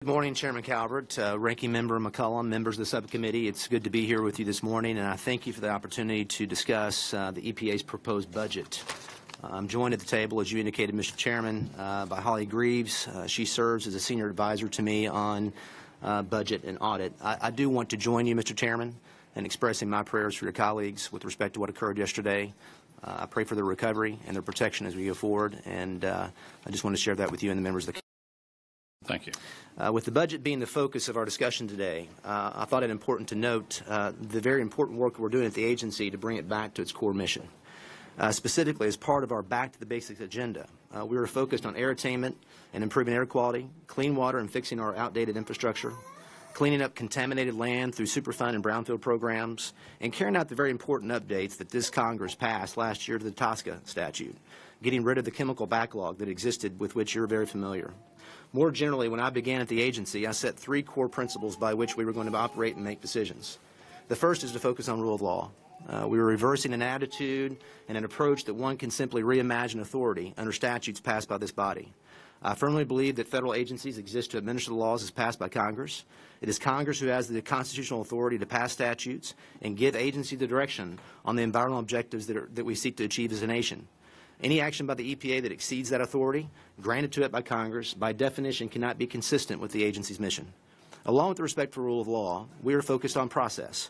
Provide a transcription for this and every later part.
Good morning, Chairman Calvert, Ranking Member McCollum, members of the subcommittee. It's good to be here with you this morning, and I thank you for the opportunity to discuss the EPA's proposed budget. I'm joined at the table, as you indicated, Mr. Chairman, by Holly Greaves. She serves as a senior advisor to me on budget and audit. I do want to join you, Mr. Chairman, in expressing my prayers for your colleagues with respect to what occurred yesterday. I pray for their recovery and their protection as we go forward, and I just want to share that with you and the members of the Thank you. With the budget being the focus of our discussion today, I thought it important to note the very important work we're doing at the agency to bring it back to its core mission. Specifically, as part of our Back to the Basics agenda, we were focused on air attainment and improving air quality, clean water and fixing our outdated infrastructure, cleaning up contaminated land through Superfund and brownfield programs, and carrying out the very important updates that this Congress passed last year to the TSCA statute, getting rid of the chemical backlog that existed with which you're very familiar. More generally, when I began at the agency, I set three core principles by which we were going to operate and make decisions. The first is to focus on rule of law. We were reversing an attitude and an approach that one can simply reimagine authority under statutes passed by this body. I firmly believe that federal agencies exist to administer the laws as passed by Congress. It is Congress who has the constitutional authority to pass statutes and give agencies the direction on the environmental objectives that we seek to achieve as a nation. Any action by the EPA that exceeds that authority, granted to it by Congress, by definition cannot be consistent with the agency's mission. Along with the respect for rule of law, we are focused on process.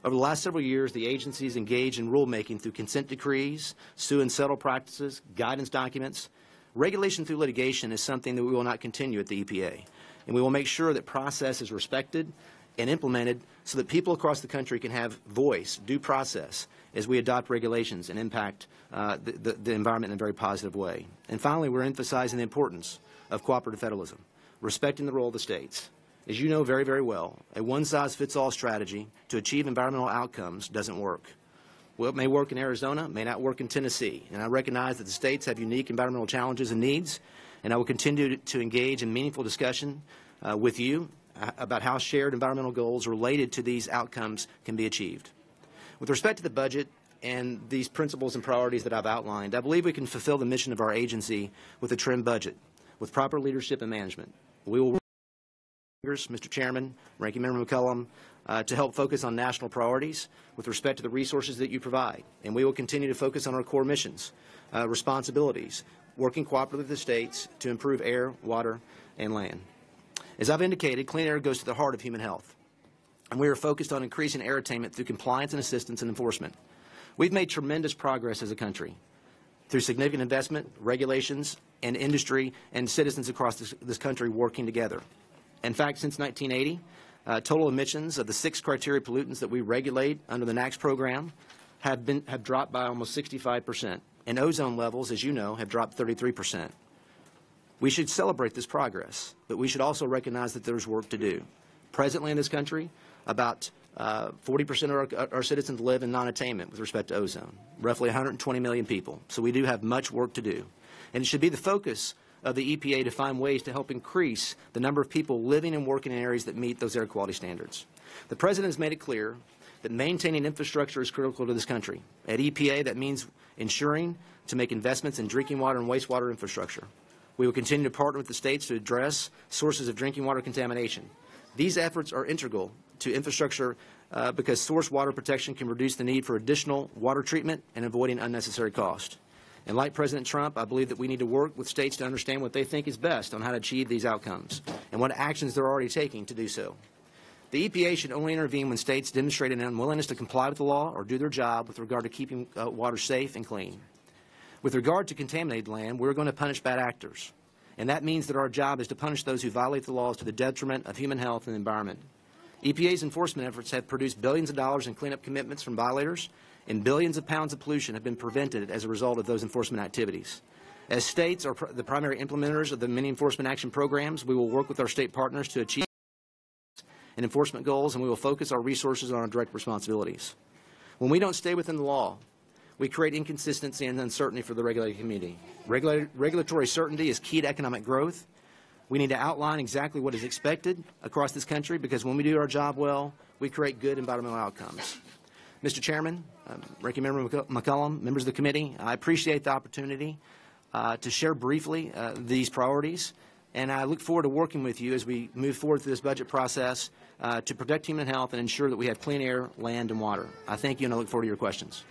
Over the last several years, the agency has engaged in rulemaking through consent decrees, sue and settle practices, guidance documents. Regulation through litigation is something that we will not continue at the EPA, and we will make sure that process is respected and implemented so that people across the country can have voice, due process, as we adopt regulations and impact the environment in a very positive way. And finally, we're emphasizing the importance of cooperative federalism, respecting the role of the states. As you know very, very well, a one-size-fits-all strategy to achieve environmental outcomes doesn't work. Well, it may work in Arizona, may not work in Tennessee, and I recognize that the states have unique environmental challenges and needs, and I will continue to engage in meaningful discussion with you about how shared environmental goals related to these outcomes can be achieved. With respect to the budget and these principles and priorities that I've outlined, I believe we can fulfill the mission of our agency with a trimmed budget, with proper leadership and management. We will work with Congress, Mr. Chairman, Ranking Member McCollum, to help focus on national priorities with respect to the resources that you provide. And we will continue to focus on our core missions, responsibilities, working cooperatively with the states to improve air, water, and land. As I've indicated, clean air goes to the heart of human health, and we are focused on increasing air attainment through compliance and assistance and enforcement. We've made tremendous progress as a country through significant investment, regulations, and industry and citizens across this country working together. In fact, since 1980, total emissions of the 6 criteria pollutants that we regulate under the NAAQS program have dropped by almost 65%, and ozone levels, as you know, have dropped 33%. We should celebrate this progress, but we should also recognize that there's work to do. Presently in this country, about 40% of our citizens live in non-attainment with respect to ozone, roughly 120 million people. So we do have much work to do. And it should be the focus of the EPA to find ways to help increase the number of people living and working in areas that meet those air quality standards. The President has made it clear that maintaining infrastructure is critical to this country. At EPA, that means ensuring to make investments in drinking water and wastewater infrastructure. We will continue to partner with the states to address sources of drinking water contamination. These efforts are integral to infrastructure because source water protection can reduce the need for additional water treatment and avoiding unnecessary cost. And like President Trump, I believe that we need to work with states to understand what they think is best on how to achieve these outcomes and what actions they're already taking to do so. The EPA should only intervene when states demonstrate an unwillingness to comply with the law or do their job with regard to keeping water safe and clean. With regard to contaminated land, we're going to punish bad actors, and that means that our job is to punish those who violate the laws to the detriment of human health and the environment. EPA's enforcement efforts have produced billions of dollars in cleanup commitments from violators, and billions of pounds of pollution have been prevented as a result of those enforcement activities. As states are the primary implementers of the many enforcement action programs, we will work with our state partners to achieve and enforcement goals, and we will focus our resources on our direct responsibilities. When we don't stay within the law, we create inconsistency and uncertainty for the regulating community. Regulatory certainty is key to economic growth. We need to outline exactly what is expected across this country because when we do our job well, we create good environmental outcomes. Mr. Chairman, Ranking Member McCollum, members of the committee, I appreciate the opportunity to share briefly these priorities And I look forward to working with you as we move forward through this budget process to protect human health and ensure that we have clean air, land, and water. I thank you, and I look forward to your questions.